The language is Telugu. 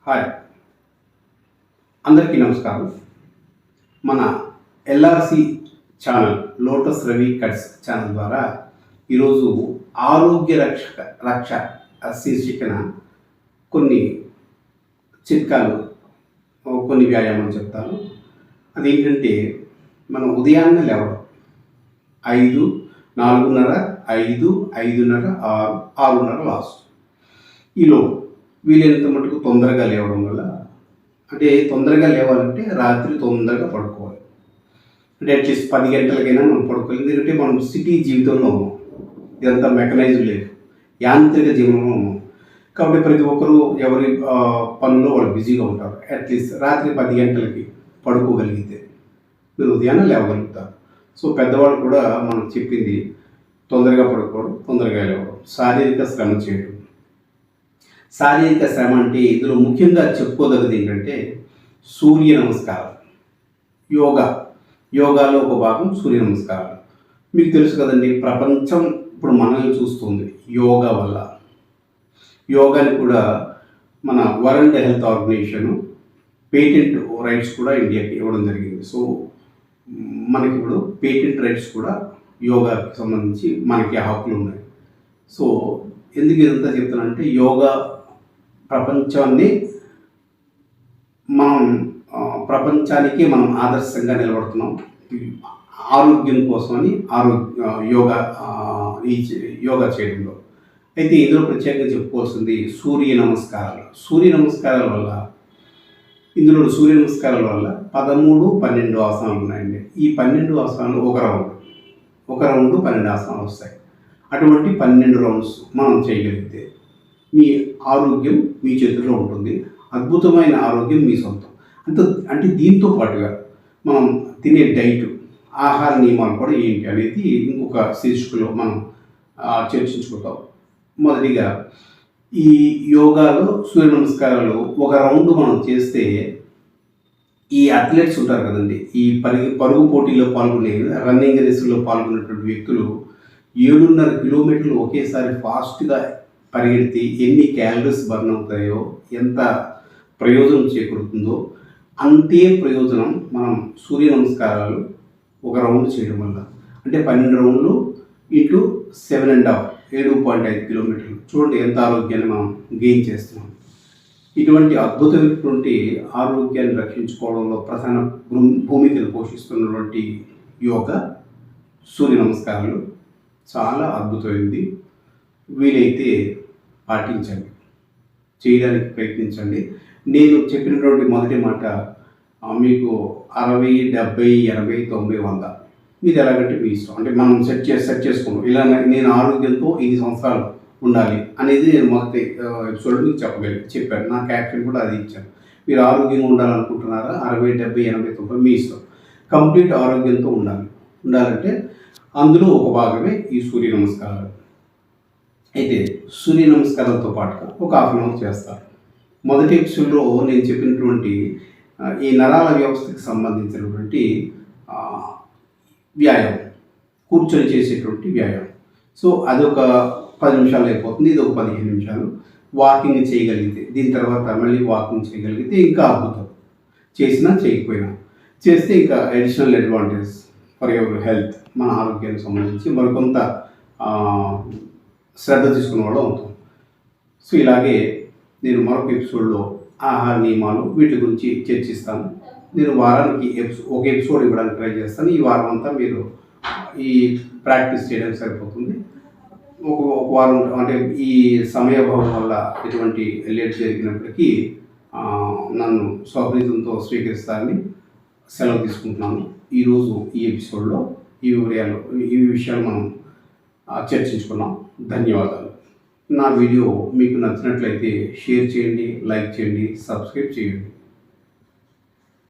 హాయ్, అందరికీ నమస్కారం. మన LRC channel Lotus Ravi cuts channel ద్వారా ఈరోజు ఆరోగ్య రక్ష శీర్షికన కొన్ని చిట్కాలు, కొన్ని వ్యాయామాలు చెప్తాను. అదేంటంటే మనం ఉదయాన్నే లేవడం 5, 4:30, 5, 5:30, 6, 6:30 లాస్ట్. ఈలోపు వీలైనంత మటుకు తొందరగా లేవడం వల్ల, అంటే తొందరగా లేవాలంటే రాత్రి తొందరగా పడుకోవాలి. అంటే అట్లీస్ట్ 10 గంటలకైనా మనం పడుకోవాలి. ఎందుకంటే మనం సిటీ జీవితంలో ఉన్నాం, ఇదంతా మెకనైజ్డ్ లేదు, యాంత్రిక జీవనంలో ఉన్నాం. కాబట్టి ప్రతి ఒక్కరూ ఎవరి పనుల్లో వాళ్ళు బిజీగా ఉంటారు. అట్లీస్ట్ రాత్రి 10 గంటలకి పడుకోగలిగితే మీరు ఉదయాన్నే లేవగలుగుతారు. సో పెద్దవాళ్ళు కూడా మనకు చెప్పింది తొందరగా పడుకోవడం, తొందరగా లేవడం, శారీరక శ్రమ చేయడం. శారీరక శ్రమ అంటే ఇందులో ముఖ్యంగా చెప్పుకోదగ్గది ఏంటంటే సూర్య నమస్కారం, యోగాలో ఒక భాగం సూర్య నమస్కారాలు. మీకు తెలుసు కదండి, ప్రపంచం ఇప్పుడు మనల్ని చూస్తుంది యోగా వల్ల. యోగాని కూడా మన world health organization patent rights కూడా ఇండియాకి ఇవ్వడం జరిగింది. సో మనకి ఇప్పుడు పేటెంట్ రైట్స్ కూడా యోగాకి సంబంధించి మనకి హక్కులు ఉన్నాయి. సో ఎందుకు ఇదంతా చెప్తానంటే యోగా ప్రపంచానికి మనం ఆదర్శంగా నిలబడుతున్నాం ఆరోగ్యం కోసమని, యోగా చేయడంలో. అయితే ఇందులో ప్రత్యేకంగా చెప్పుకోవాల్సింది సూర్య నమస్కారాలు. సూర్య నమస్కారాల వల్ల 13, 12 ఆసనాలు ఉన్నాయండి. ఈ 12 ఆసనాలు ఒక రౌండ్ 12 ఆసనాలు వస్తాయి. అటువంటి 12 రౌండ్స్ మనం చేయగలిగితే మీ ఆరోగ్యం మీ చేతుల్లో ఉంటుంది. అద్భుతమైన ఆరోగ్యం మీ సొంతం. అంటే దీంతో పాటుగా మనం తినే డైట్, ఆహార నియమాలు కూడా ఏంటి అనేది ఇంకొక శీర్షికలో మనం చర్చించుకుంటాం. మొదటిగా ఈ యోగాలో సూర్య నమస్కారాలు ఒక రౌండ్ మనం చేస్తే, ఈ అథ్లెట్స్ ఉంటారు కదండి, ఈ పరుగు పోటీలో పాల్గొనే, రన్నింగ్ రేసుల్లో పాల్గొనేటువంటి వ్యక్తులు 7.5 కిలోమీటర్లు ఒకేసారి ఫాస్ట్గా పరిగెడితే ఎన్ని క్యాలరీస్ బర్న్ అవుతాయో, ఎంత ప్రయోజనం చేకూరుతుందో అంతే ప్రయోజనం మనం సూర్య నమస్కారాలు ఒక రౌండ్ చేయడం వల్ల. అంటే 12 రౌండ్లు ఇంటూ 7.5 కిలోమీటర్లు. చూడండి ఎంత ఆరోగ్యాన్ని మనం గెయిన్ చేస్తున్నాం. ఇటువంటి అద్భుతమైనటువంటి ఆరోగ్యాన్ని రక్షించుకోవడంలో ప్రధాన భూమికను పోషిస్తున్నటువంటి యోగా, సూర్య నమస్కారాలు చాలా అద్భుతమైంది. వీలైతే పాటించండి, చేయడానికి ప్రయత్నించండి. నేను చెప్పినటువంటి మొదటి మాట మీకు 60, 70, 80, 90, 100 మీది ఎలాగంటే మీ ఇష్టం. అంటే మనం సెట్ చేసుకుంటాం. ఇలా నేను ఆరోగ్యంతో 5 సంవత్సరాలు ఉండాలి అనేది నేను మొదటి ఎపిసోడ్ మీకు చెప్పాను. నా క్యాప్షన్ కూడా అది ఇచ్చాను. మీరు ఆరోగ్యంగా ఉండాలనుకుంటున్నారా? 60, 70, 80, 90 మీ ఇష్టం. కంప్లీట్ ఆరోగ్యంతో ఉండాలంటే అందులో ఒక భాగమే ఈ సూర్య నమస్కారాలు. అయితే సూర్య నమస్కారాలతో పాటుగా ఒక హాఫ్ అన్ అవర్ చేస్తారు. మొదటి ఎపిసోడ్లో నేను చెప్పినటువంటి ఈ నరాల వ్యవస్థకి సంబంధించినటువంటి వ్యాయామం, కూర్చొని చేసేటువంటి వ్యాయామం. సో అదొక 10 నిమిషాలు అయిపోతుంది. ఇది ఒక 15 నిమిషాలు వాకింగ్ చేయగలిగితే, దీని తర్వాత మళ్ళీ వాకింగ్ చేయగలిగితే ఇంకా అద్భుతం. చేసినా చేయకపోయినా చేస్తే ఇంకా additional advantage for your health, మన ఆరోగ్యానికి సంబంధించి మరికొంత శ్రద్ధ తీసుకునే వాళ్ళు అవుతాం. సో ఇలాగే నేను మరొక ఎపిసోడ్లో ఆహార నియమాలు వీటి గురించి చర్చిస్తాను. నేను వారానికి ఒక ఎపిసోడ్ ఇవ్వడానికి ట్రై చేస్తాను. ఈ వారం అంతా మీరు ఈ ప్రాక్టీస్ చేయడానికి సరిపోతుంది. ఒక వారం, అంటే ఈ సమయాభావం వల్ల ఎటువంటి లేట్ జరిగినప్పటికీ నన్ను సౌహృదంతో స్వీకరిస్తారని సెలవు తీసుకుంటున్నాను. ఈరోజు ఈ ఎపిసోడ్లో ఈ విషయాలు మనం చర్చించుకున్నాం. ధన్యవాదాలు. నా వీడియో మీకు నచ్చినట్లయితే షేర్ చేయండి, లైక్ చేయండి, సబ్స్క్రైబ్ చేయండి.